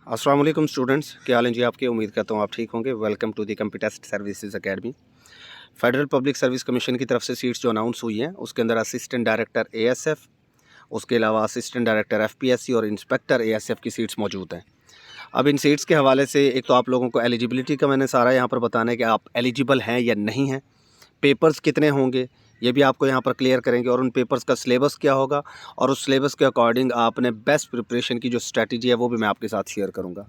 अस्सलाम वालेकुम स्टूडेंट्स, क्या हाल हैं जी आपके। उम्मीद करता हूँ आप ठीक होंगे। Welcome to the computer services academy. Federal public service commission की तरफ से सीट्स जो अनाउंस हुई हैं उसके अंदर असिस्टेंट डायरेक्टर एएसएफ, उसके अलावा असिस्टेंट डायरेक्टर एफपीएससी और इंस्पेक्टर एएसएफ की सीट्स मौजूद हैं। अब इन सीट्स के हवाले से एक तो आप लोगों को एलिजिबिलिटी का मैंने सारा यहाँ पर बताना है कि आप एलिजिबल हैं या नहीं हैं, पेपर्स कितने होंगे ये भी आपको यहाँ पर क्लियर करेंगे, और उन पेपर्स का सिलेबस क्या होगा और उस सिलेबस के अकॉर्डिंग आपने बेस्ट प्रिपरेशन की जो स्ट्रैटेजी है वो भी मैं आपके साथ शेयर करूँगा।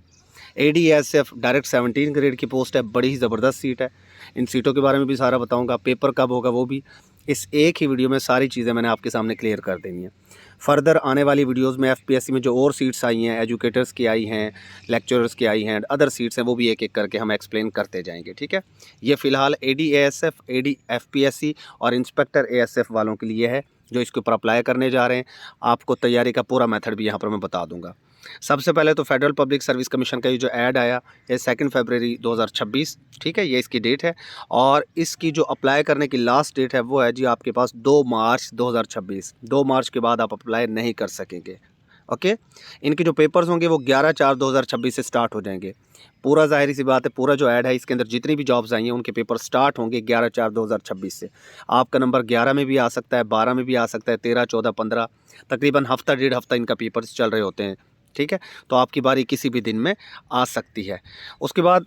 एडीएसएफ डायरेक्ट 17 ग्रेड की पोस्ट है, बड़ी ही ज़बरदस्त सीट है। इन सीटों के बारे में भी सारा बताऊंगा, पेपर कब होगा वो भी इस एक ही वीडियो में सारी चीज़ें मैंने आपके सामने क्लियर कर देनी है। फर्दर आने वाली वीडियोस में एफपीएससी में जो और सीट्स आई हैं, एजुकेटर्स की आई हैं, लेक्चरर्स की आई हैं, अदर सीट्स हैं, वो भी एक एक करके हम एक्सप्लेन करते जाएंगे। ठीक है, ये फ़िलहाल एडीएसएफ, एफपीएससी और इंस्पेक्टर एएसएफ वालों के लिए है जो इसके ऊपर अप्लाई करने जा रहे हैं। आपको तैयारी का पूरा मेथड भी यहाँ पर मैं बता दूँगा। सबसे पहले तो फेडरल पब्लिक सर्विस कमीशन का ये जो ऐड आया ये 2 फरवरी 2026, ठीक है, ये इसकी डेट है। और इसकी जो अप्लाई करने की लास्ट डेट है वो है जी आपके पास 2 मार्च 2026। 2 मार्च के बाद आप अप्लाई नहीं कर सकेंगे। ओके, इनके जो पेपर्स होंगे वो 11/4/2026 से स्टार्ट हो जाएंगे। पूरा ज़ाहिर सी बात है, पूरा जो ऐड है इसके अंदर जितनी भी जॉब्स आई हैं उनके पेपर स्टार्ट होंगे 11/4/2026 से। आपका नंबर 11 में भी आ सकता है, 12 में भी आ सकता है, 13, 14, 15, तकरीबन हफ्ता डेढ़ हफ्ता इनका पेपर्स चल रहे होते हैं। ठीक है, तो आपकी बारी किसी भी दिन में आ सकती है। उसके बाद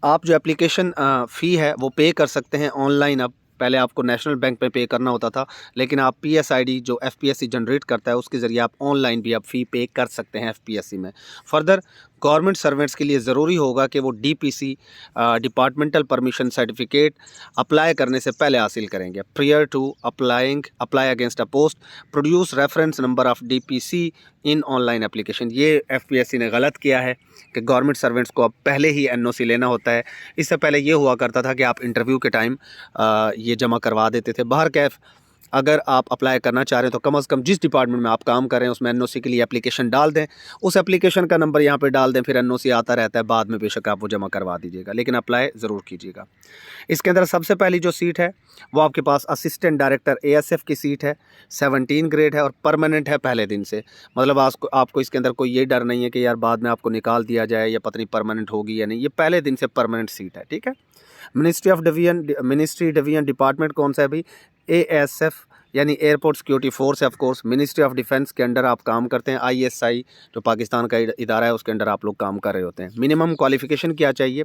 आप जो एप्लीकेशन फ़ी है वो पे कर सकते हैं ऑनलाइन। अब पहले आपको नेशनल बैंक में पे करना होता था, लेकिन आप पीएसआईडी जो एफपीएससी जनरेट करता है उसके ज़रिए आप ऑनलाइन भी आप फ़ी पे कर सकते हैं एफपीएससी में। फर्दर गवर्नमेंट सर्वेंट्स के लिए ज़रूरी होगा कि वो DPC departmental permission certificate apply करने से पहले हासिल करेंगे। Prior to apply against a post produce reference number of DPC in online application. ये एफपीएससी ने गलत किया है कि गवर्नमेंट सर्वेंट्स को अब पहले ही एनओसी लेना होता है। इससे पहले ये हुआ करता था कि आप इंटरव्यू के टाइम ये जमा करवा देते थे। बाहर कैफ अगर आप अप्लाई करना चाह रहे हैं तो कम से कम जिस डिपार्टमेंट में आप काम कर रहे हैं उसमें एनओसी के लिए एप्लीकेशन डाल दें, उस एप्लीकेशन का नंबर यहाँ पे डाल दें, फिर एनओसी आता रहता है, बाद में बेशक आप वो जमा करवा दीजिएगा, लेकिन अप्लाई ज़रूर कीजिएगा। इसके अंदर सबसे पहली जो सीट है वो आपके पास असिस्टेंट डायरेक्टर एएसएफ की सीट है। 17 ग्रेड है और परमानेंट है पहले दिन से। मतलब आपको इसके अंदर कोई ये डर नहीं है कि यार बाद में आपको निकाल दिया जाए या पता नहीं परमानेंट होगी या नहीं, ये पहले दिन से परमानेंट सीट है। ठीक है, मिनिस्ट्री डिवीजन डिपार्टमेंट कौन सा है भाई? एएसएफ यानी एयरपोर्ट सिक्योरिटी फोर्स है। Of course ministry of defence के अंडर आप काम करते हैं। आईएसआई जो पाकिस्तान का इदारा है उसके अंडर आप लोग काम कर रहे होते हैं। मिनिमम क्वालिफिकेशन क्या चाहिए?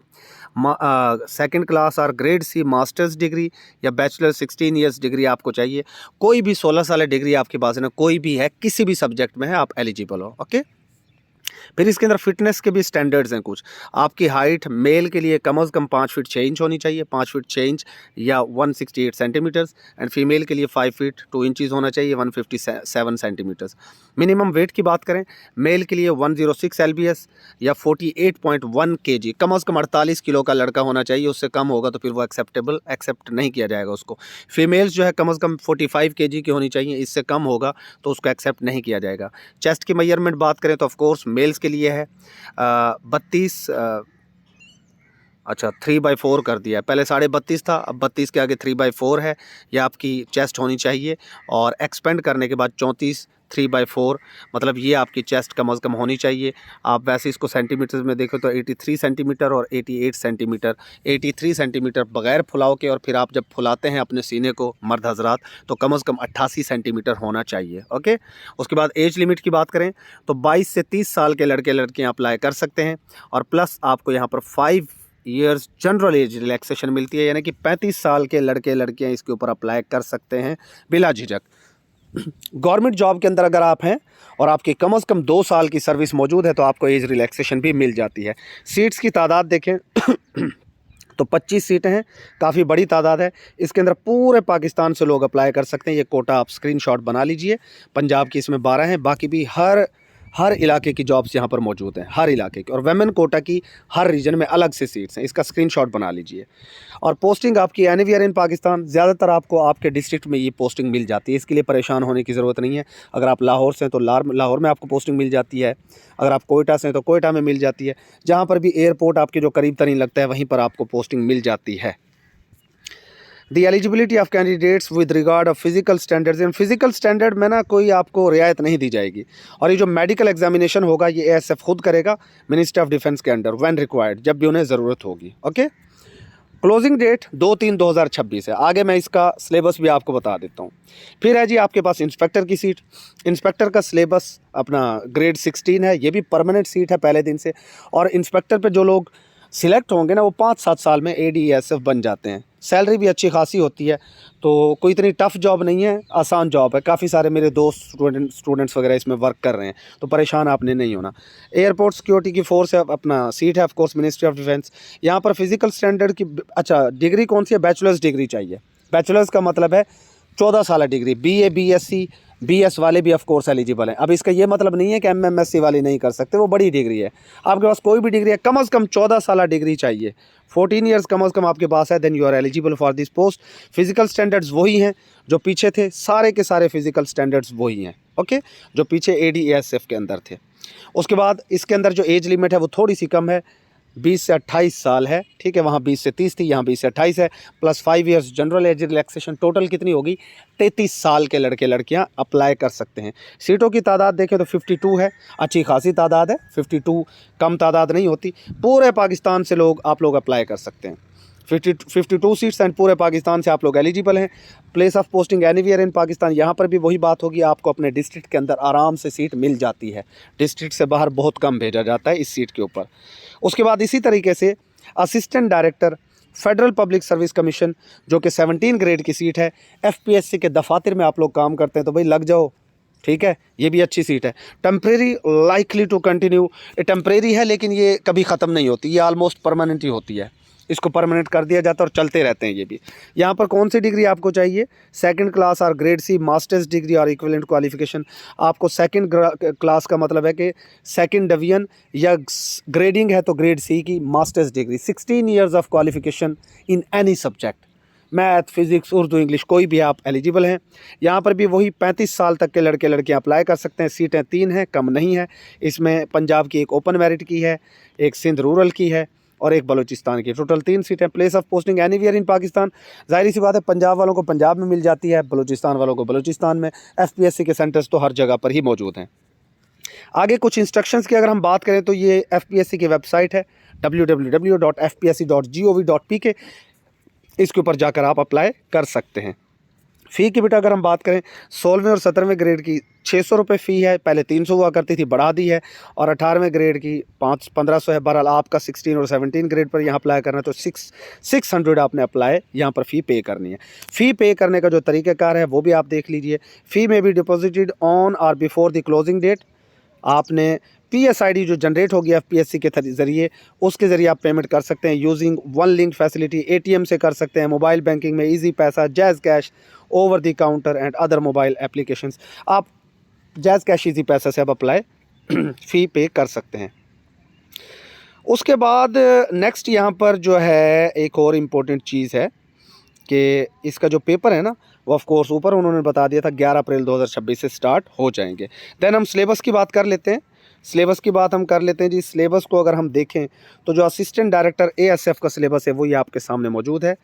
सेकंड क्लास और ग्रेड सी मास्टर्स डिग्री या बैचलर 16 ईयर्स डिग्री आपको चाहिए। कोई भी 16 साल डिग्री आपके पास है ना, कोई भी है, किसी भी सब्जेक्ट में है, आप एलिजिबल हो। ओके, फिर इसके अंदर फिटनेस के भी स्टैंडर्ड्स हैं कुछ। आपकी हाइट मेल के लिए कम से कम 5 फीट 6 इंच होनी चाहिए, 5 फीट 6 इंच या 168 सेंटीमीटर्स, एंड फीमेल के लिए 5 फीट 2 इंचज़ होना चाहिए, 157 सेंटीमीटर्स। मिनिमम वेट की बात करें, मेल के लिए 106 एलबीएस या 48.1 केजी, कम से कम 48 किलो का लड़का होना चाहिए। उससे कम होगा तो फिर वो एक्सेप्ट नहीं किया जाएगा उसको। फीमेल्स जो है कम से कम 45 केजी की होनी चाहिए, इससे कम होगा तो उसको एक्सेप्ट नहीं किया जाएगा। चेस्ट की मेजरमेंट बात करें तो ऑफकोर्स मेल्स के लिए है 32, अच्छा 3/4 कर दिया है, पहले 32.5 था, अब 32 के आगे 3/4 है। यह आपकी चेस्ट होनी चाहिए, और एक्सपेंड करने के बाद 34 3/4, मतलब ये आपकी चेस्ट कम से कम होनी चाहिए। आप वैसे इसको सेंटीमीटर में देखो तो 83 सेंटीमीटर और 88 सेंटीमीटर। 83 सेंटीमीटर बग़ैर फुलाव के, और फिर आप जब फुलाते हैं अपने सीने को मर्द हजरात तो कम से कम 88 सेंटीमीटर होना चाहिए। ओके, उसके बाद एज लिमिट की बात करें तो 22 से 30 साल के लड़के लड़कियाँ अप्लाई कर सकते हैं, और प्लस आपको यहाँ पर 5 ईयर्स जनरल एज रिलैक्सेशन मिलती है, यानी कि 35 साल के लड़के लड़कियां इसके ऊपर अप्लाई कर सकते हैं बिला झिझक। गवर्नमेंट जॉब के अंदर अगर आप हैं और आपकी कम से कम 2 साल की सर्विस मौजूद है तो आपको एज रिलैक्सेशन भी मिल जाती है। सीट्स की तादाद देखें तो 25 सीटें हैं, काफ़ी बड़ी तादाद है। इसके अंदर पूरे पाकिस्तान से लोग अप्लाई कर सकते हैं। ये कोटा आप स्क्रीनशॉट बना लीजिए। पंजाब की इसमें 12 हैं, बाकी भी हर इलाके की जॉब्स यहाँ पर मौजूद हैं, हर इलाके की। और वेमेन कोटा की हर रीजन में अलग से सीट्स हैं, इसका स्क्रीनशॉट बना लीजिए। और पोस्टिंग आपकी एनीवेयर इन पाकिस्तान, ज़्यादातर आपको आपके डिस्ट्रिक्ट में ये पोस्टिंग मिल जाती है, इसके लिए परेशान होने की ज़रूरत नहीं है। अगर आप लाहौर से हैं तो लाहौर में आपको पोस्टिंग मिल जाती है, अगर आप कोयटा से हैं तो कोयटा में मिल जाती है। जहाँ पर भी एयरपोर्ट आपके जो करीब तरीन लगता है वहीं पर आपको पोस्टिंग मिल जाती है। The eligibility of candidates with regard of physical standards, in physical standard में ना कोई आपको रियायत नहीं दी जाएगी। और ये जो मेडिकल एग्जामिनेशन होगा ये एएसएफ खुद करेगा मिनिस्ट्री ऑफ डिफेंस के अंडर व्हेन रिक्वायर्ड, जब भी उन्हें ज़रूरत होगी। ओके, क्लोजिंग डेट 2/3/2026 है। आगे मैं इसका सिलेबस भी आपको बता देता हूँ। फिर है जी आपके पास इंस्पेक्टर की सीट। इंस्पेक्टर का सिलेबस अपना ग्रेड 16 है, ये भी परमानेंट सीट है पहले दिन से। और इंस्पेक्टर पे जो लोग सिलेक्ट होंगे ना वो 5-7 साल में ADSF बन जाते हैं। सैलरी भी अच्छी खासी होती है, तो कोई इतनी टफ जॉब नहीं है, आसान जॉब है। काफ़ी सारे मेरे दोस्त स्टूडेंट्स वगैरह इसमें वर्क कर रहे हैं, तो परेशान आपने नहीं होना। एयरपोर्ट सिक्योरिटी की फोर्स है, अपना सीट है of course ministry of defence. यहाँ पर फिजिकल स्टैंडर्ड की अच्छा डिग्री कौन सी है? बैचलर्स डिग्री चाहिए। बैचलर्स का मतलब है 14 साल डिग्री। BA BSc BS वाले भी ऑफ कोर्स एलिजिबल हैं। अब इसका ये मतलब नहीं है कि MMSc वाले नहीं कर सकते, वो बड़ी डिग्री है। आपके पास कोई भी डिग्री है, कम से कम 14 साल डिग्री चाहिए, 14 ईयर्स कम से कम आपके पास है, then you are eligible for this post. Physical standards वही हैं जो पीछे थे, सारे के सारे फिजिकल स्टैंडर्ड्स वही हैं। ओके, जो पीछे ADSF के अंदर थे। उसके बाद इसके अंदर जो एज लिमिट है वो थोड़ी सी कम है, 20 से 28 साल है। ठीक है, वहाँ 20 से 30 थी, यहाँ 20 से 28 है, plus 5 years general age relaxation. Total कितनी होगी? 33 साल के लड़के लड़कियाँ अप्लाई कर सकते हैं। सीटों की तादाद देखें तो 52 है, अच्छी खासी तादाद है, 52 कम तादाद नहीं होती। पूरे पाकिस्तान से आप लोग अप्लाई कर सकते हैं। 52 सीट्स एंड पूरे पाकिस्तान से आप लोग एलिजिबल हैं। Place of posting anywhere in Pakistan, यहाँ पर भी वही बात होगी, आपको अपने डिस्ट्रिक्ट के अंदर आराम से सीट मिल जाती है। डिस्ट्रिक्ट से बाहर बहुत कम भेजा जाता है इस सीट के ऊपर। उसके बाद इसी तरीके से assistant director federal public service commission, जो कि 17 ग्रेड की सीट है। FPSC के दफातर में आप लोग काम करते हैं तो भाई लग जाओ, ठीक है, ये भी अच्छी सीट है। टेम्परेरी लाइकली टू कंटिन्यू, ये टेम्परेरी है लेकिन ये कभी ख़त्म नहीं होती, ये ऑलमोस्ट परमानेंट ही होती है। इसको परमानेंट कर दिया जाता है और चलते रहते हैं ये भी। यहाँ पर कौन सी डिग्री आपको चाहिए? 2nd क्लास और ग्रेड C मास्टर्स डिग्री और इक्विवेलेंट क्वालिफिकेशन। आपको 2nd क्लास का मतलब है कि 2nd डिवीजन, या ग्रेडिंग है तो ग्रेड C की masters degree. 16 years of qualification in any subject, math, physics, Urdu, English, कोई भी आप एलिजिबल हैं। यहाँ पर भी वही 35 साल तक के लड़के लड़कियाँ अप्लाई कर सकते हैं। सीटें 3 हैं, कम नहीं है। इसमें पंजाब की एक ओपन मेरिट की है, एक सिंध रूरल की है और एक बलूचिस्तान की। टोटल 3 सीटें। Place of posting anywhere in Pakistan, जाहिर सी बात है पंजाब वालों को पंजाब में मिल जाती है, बलूचिस्तान वालों को बलूचिस्तान में। FPSC के सेंटर्स तो हर जगह पर ही मौजूद हैं। आगे कुछ इंस्ट्रक्शंस की अगर हम बात करें तो ये FPSC की वेबसाइट है www.fpsc.gov.pk, इसके ऊपर जाकर आप अप्लाई कर सकते हैं। फ़ी की बेटा अगर हम बात करें 16वें और 17वें ग्रेड की 600 रुपये फ़ी है, पहले 300 हुआ करती थी, बढ़ा दी है। और 18वें ग्रेड की 1500 है। बहरहाल आपका 16 और 17 ग्रेड पर यहाँ अप्लाई करना है तो 600 आपने अप्लाई यहाँ पर फ़ी पे करनी है। फ़ी पे करने का जो तरीक़ाकार है वो भी आप देख लीजिए। फ़ी में भी डिपॉजिटेड ऑन और बिफोर द क्लोजिंग डेट। आपने PSID जो जनरेट होगी FPSC के ज़रिए, उसके ज़रिए आप पेमेंट कर सकते हैं using one link facility. ATM से कर सकते हैं, मोबाइल बैंकिंग में इजी पैसा, jazz cash, over the counter and other mobile applications. आप जैज़ कैश इजी पैसा से आप अप्लाई फ़ी पे कर सकते हैं। उसके बाद नेक्स्ट यहाँ पर जो है एक और इम्पोर्टेंट चीज़ है कि इसका जो पेपर है ना वो ऑफ कोर्स ऊपर उन्होंने बता दिया था 11 अप्रैल 2026 से स्टार्ट हो जाएंगे। देन हम सिलेबस की बात कर लेते हैं। सिलेबस की बात हम कर लेते हैं जी। सिलेबस को अगर हम देखें तो जो असिस्टेंट डायरेक्टर ASF का सिलेबस है वो ये आपके सामने मौजूद है।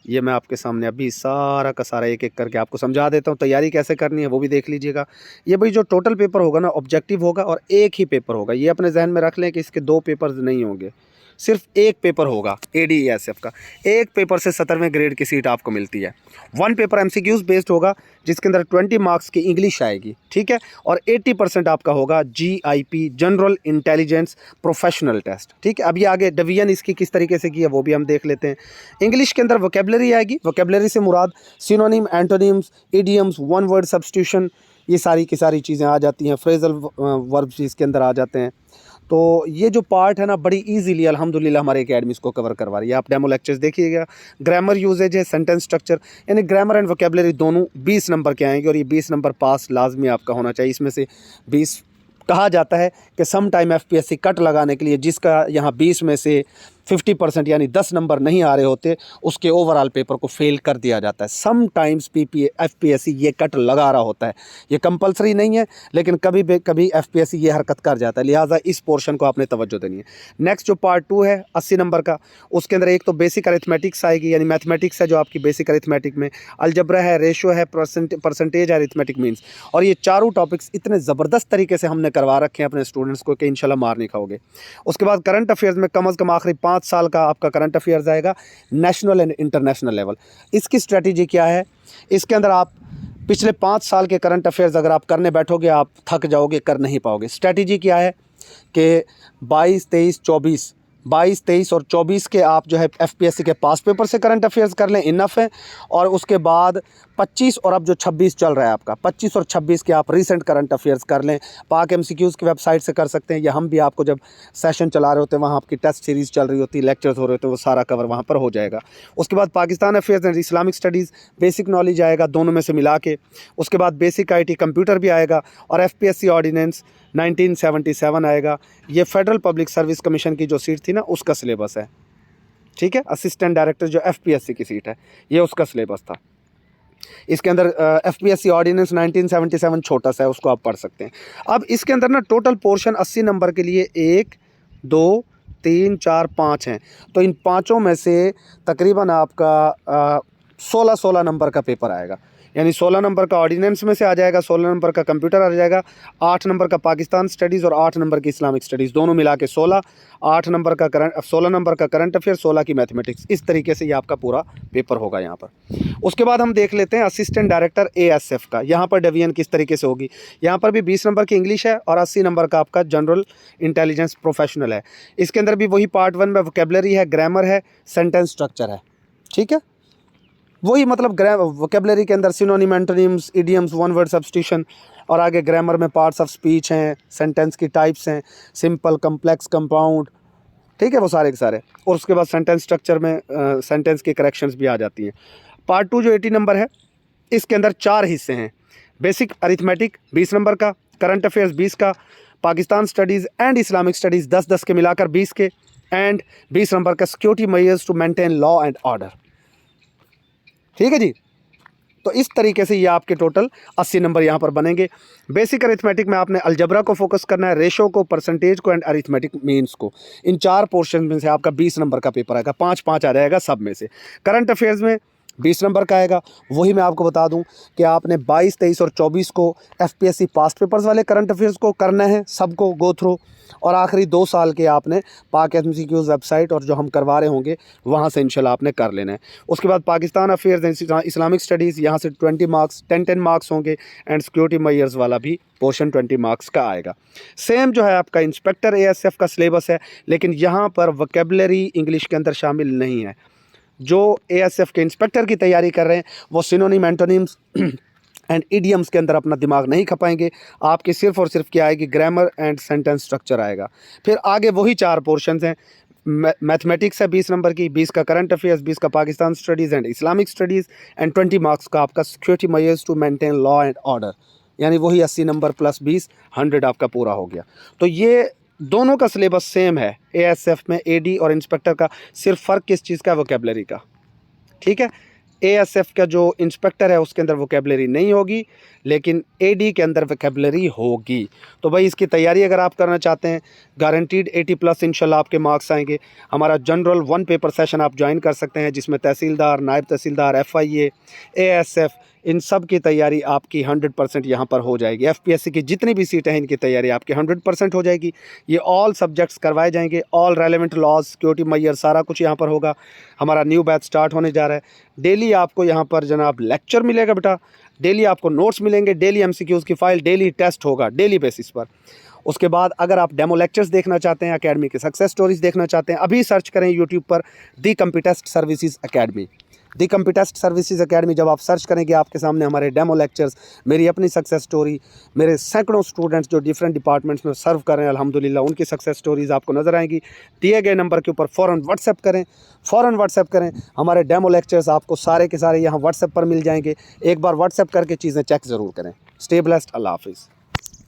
ये मैं आपके सामने अभी सारा का सारा एक एक करके आपको समझा देता हूँ। तैयारी कैसे करनी है वो भी देख लीजिएगा। ये भाई जो टोटल पेपर होगा ना ऑब्जेक्टिव होगा और एक ही पेपर होगा। ये अपने जहन में रख लें कि इसके 2 पेपर्स नहीं होंगे, सिर्फ एक पेपर होगा ADSF का। एक पेपर से 17वें ग्रेड की सीट आपको मिलती है। 1 पेपर MCQs बेस्ड होगा जिसके अंदर 20 मार्क्स की इंग्लिश आएगी, ठीक है, और 80% आपका होगा GIP general intelligence professional test, ठीक है। अभी आगे डिवीजन इसकी किस तरीके से की है वो भी हम देख लेते हैं। इंग्लिश के अंदर वोकेबलरी आएगी। वोकेबलरी से मुराद synonym, antonyms, idioms, one word substitution, ये सारी की सारी चीज़ें आ जाती हैं। फ्रेजल वर्ब्स इसके अंदर आ जाते हैं। तो ये जो पार्ट है ना बड़ी इजीली अल्हम्दुलिल्लाह हमारे एकेडमी इसको कवर करवा रही है। आप डेमो लेक्चर्स देखिएगा। ग्रामर यूजेज है, सेंटेंस स्ट्रक्चर, यानी ग्रामर एंड वोकेबलरी दोनों 20 नंबर के आएंगे और ये 20 नंबर पास लाजमी आपका होना चाहिए। इसमें से 20 कहा जाता है कि सम टाइम FPSC कट लगाने के लिए जिसका यहाँ 20 में से 50% यानी 10 नंबर नहीं आ रहे होते, उसके ओवरऑल पेपर को फेल कर दिया जाता है। समटाइम्स एफपीएससी ये कट लगा रहा होता है, ये कंपलसरी नहीं है, लेकिन कभी एफपीएससी ये हरकत कर जाता है, लिहाजा इस पोर्शन को आपने तवज्जो देनी है। नेक्स्ट जो पार्ट 2 है 80 नंबर का, उसके अंदर एक तो बेसिक अरिथमेटिक्स आएगी, यानी मैथमेटिक्स है जो आपकी बेसिक अरिथमेटिक में, अलजबरा है, रेशो है, परसेंटेज है, अरिथमेटिक मीन्स। और ये चारों टॉपिक्स इतने ज़बरदस्त तरीके से हमने करवा रखे हैं अपने स्टूडेंट्स को कि इंशाल्लाह मार नहीं खाओगे। उसके बाद करंट अफेयर्स में कम अज़ कम आखिरी 5 साल का आपका करंट अफेयर्स आएगा, नेशनल एंड इंटरनेशनल लेवल। इसकी स्ट्रेटजी क्या है, इसके अंदर आप पिछले 5 साल के करंट अफेयर्स अगर आप करने बैठोगे आप थक जाओगे, कर नहीं पाओगे। स्ट्रेटजी क्या है कि 22, 23 और 24 के आप जो है एफपीएससी के पास पेपर से करंट अफेयर्स कर लें, इनफ है। और उसके बाद 25 और अब जो 26 चल रहा है आपका, 25 और 26 के आप रीसेंट करंट अफेयर्स कर लें। पाक एमसीक्यूज़ की वेबसाइट से कर सकते हैं, या हम भी आपको जब सेशन चला रहे होते हैं वहाँ आपकी टेस्ट सीरीज़ चल रही होती है, लेक्चर्स हो रहे होते हैं, वो सारा कवर वहाँ पर हो जाएगा। उसके बाद Pakistan affairs and Islamic studies basic knowledge आएगा, दोनों में से मिला के। उसके बाद बेसिक IT कंप्यूटर भी आएगा, और एफपीएससी ऑर्डिनेंस 1977 आएगा। ये फेडरल पब्लिक सर्विस कमीशन की जो सीट थी ना, उसका सिलेबस है, ठीक है। असिस्टेंट डायरेक्टर जो एफपीएससी की सीट है, ये उसका सिलेबस था। इसके अंदर एफपीएससी ऑर्डिनेंस 1977 छोटा सा है, उसको आप पढ़ सकते हैं। अब इसके अंदर ना टोटल पोर्शन 80 नंबर के लिए 1, 2, 3, 4, 5 हैं। तो इन पाँचों में से तकरीबन आपका 16 नंबर का पेपर आएगा, यानी 16 नंबर का ऑर्डिनेंस में से आ जाएगा, 16 नंबर का कंप्यूटर आ जाएगा, 8 नंबर का पाकिस्तान स्टडीज़ और 8 नंबर की इस्लामिक स्टडीज़, दोनों मिला के 16, 8 नंबर का 16 नंबर का करंट अफेयर, 16 की मैथमेटिक्स। इस तरीके से ये आपका पूरा पेपर होगा यहाँ पर। उसके बाद हम देख लेते हैं असिस्टेंट डायरेक्टर ASF का, यहाँ पर डिवीजन किस तरीके से होगी। यहाँ पर भी 20 नंबर की इंग्लिश है और 80 नंबर का आपका जनरल इंटेलिजेंस प्रोफेशनल है। इसके अंदर भी वही पार्ट 1 में वोकेबलरी है, ग्रामर है, सेंटेंस स्ट्रक्चर है, ठीक है। वही मतलब वोकेबलरी के अंदर synonym, antonyms, idioms, one word substitution, और आगे ग्रामर में पार्ट्स ऑफ स्पीच हैं, सेंटेंस की टाइप्स हैं, सिंपल, कम्प्लेक्स, कंपाउंड, ठीक है, वो सारे के सारे। और उसके बाद सेंटेंस स्ट्रक्चर में सेंटेंस की करेक्शंस भी आ जाती हैं। पार्ट 2 जो 80 नंबर है, इसके अंदर 4 हिस्से हैं। बेसिक अरिथमेटिक 20 नंबर का, करंट अफेयर्स 20 का, Pakistan studies and Islamic studies 10-10 के मिलाकर 20 के, एंड 20 नंबर का security measures to maintain law and order, ठीक है जी। तो इस तरीके से ये आपके टोटल 80 नंबर यहाँ पर बनेंगे। बेसिक अरिथमेटिक में आपने अलजबरा को फोकस करना है, रेशो को, परसेंटेज को एंड अरिथमेटिक मीन्स को। इन 4 पोर्शन में से आपका 20 नंबर का पेपर आएगा, 5-5 आ जाएगा सब में से। करंट अफेयर्स में 20 नंबर का आएगा। वही मैं आपको बता दूं कि आपने 22, 23 और 24 को एफपीएससी पास्ट पेपर्स वाले करंट अफेयर्स को करना है, सबको गो थ्रू, और आखिरी 2 साल के आपने पाक एमसीक्यूज़ वेबसाइट और जो हम करवा रहे होंगे वहाँ से इंशाल्लाह आपने कर लेना है। उसके बाद पाकिस्तान अफेयर्स इस्लामिक स्टडीज़, यहाँ से 20 मार्क्स 10-10 मार्क्स होंगे, एंड सिक्योरिटी मेजर्स वाला भी पोर्शन 20 मार्क्स का आएगा। सेम जो है आपका इंस्पेक्टर ASF का सिलेबस है, लेकिन यहाँ पर वोकेबलरी इंग्लिश के अंदर शामिल नहीं है। जो ASF के इंस्पेक्टर की तैयारी कर रहे हैं वो सिनोनिम, एंटोनिम्स एंड इडियम्स के अंदर अपना दिमाग नहीं खपाएंगे। आपके सिर्फ और सिर्फ क्या आएगी, ग्रामर एंड सेंटेंस स्ट्रक्चर आएगा। फिर आगे वही 4 पोर्शंस हैं। मैथमेटिक्स है 20 नंबर की, 20 का करंट अफेयर्स, 20 का Pakistan studies and Islamic studies, and 20 marks का आपका security measures to maintain law and order, यानी वही 80 नंबर प्लस 20, 100 आपका पूरा हो गया। तो ये दोनों का सिलेबस सेम है ASF में, AD और इंस्पेक्टर का। सिर्फ फ़र्क किस चीज़ का, वोकेबलरी का, ठीक है। ASF का जो इंस्पेक्टर है उसके अंदर वोकेबलरी नहीं होगी, लेकिन AD के अंदर वोकेबलरी होगी। तो भाई इसकी तैयारी अगर आप करना चाहते हैं, गारंटीड 80+ इंशाल्लाह आपके मार्क्स आएंगे। हमारा जनरल 1 पेपर सेशन आप ज्वाइन कर सकते हैं, जिसमें तहसीलदार, नायब तहसीलदार, FIA, ASF, इन सब की तैयारी आपकी 100% यहाँ पर हो जाएगी। एफपीएससी की जितनी भी सीटें हैं इनकी तैयारी आपकी 100% हो जाएगी। ये ऑल सब्जेक्ट्स करवाए जाएंगे, all relevant laws, security measure, सारा कुछ यहाँ पर होगा। हमारा न्यू बैच स्टार्ट होने जा रहा है। डेली आपको यहाँ पर जनाब लेक्चर मिलेगा बेटा, डेली आपको नोट्स मिलेंगे, डेली एमसीक्यूज़ की फ़ाइल, डेली टेस्ट होगा डेली बेसिस पर। उसके बाद अगर आप डेमो लेक्चर्स देखना चाहते हैं, एकेडमी के सक्सेस स्टोरीज देखना चाहते हैं, अभी सर्च करें यूट्यूब पर दी कंप्यूटेस्ट सर्विसेज एकेडमी। दी कंप्यूटेस्ट सर्विसेज एकेडमी जब आप सर्च करेंगे आपके सामने हमारे डेमो लेक्चर्स, मेरी अपनी सक्सेस स्टोरी, मेरे सैकड़ों स्टूडेंट्स जो डिफरेंट डिपार्टमेंट्स में सर्व कर रहे हैं अल्हम्दुलिल्लाह, उनकी सक्सेस स्टोरीज़ आपको नज़र आएंगी। दिए गए नंबर के ऊपर फ़ौरन व्हाट्सएप करें। हमारे डेमो लेक्चर्स आपको सारे के सारे यहाँ व्हाट्सएप पर मिल जाएंगे। एक बार व्हाट्सएप करके चीज़ें चेक ज़रूर करें। स्टे ब्लेस्ड, अल्लाह हाफिज़।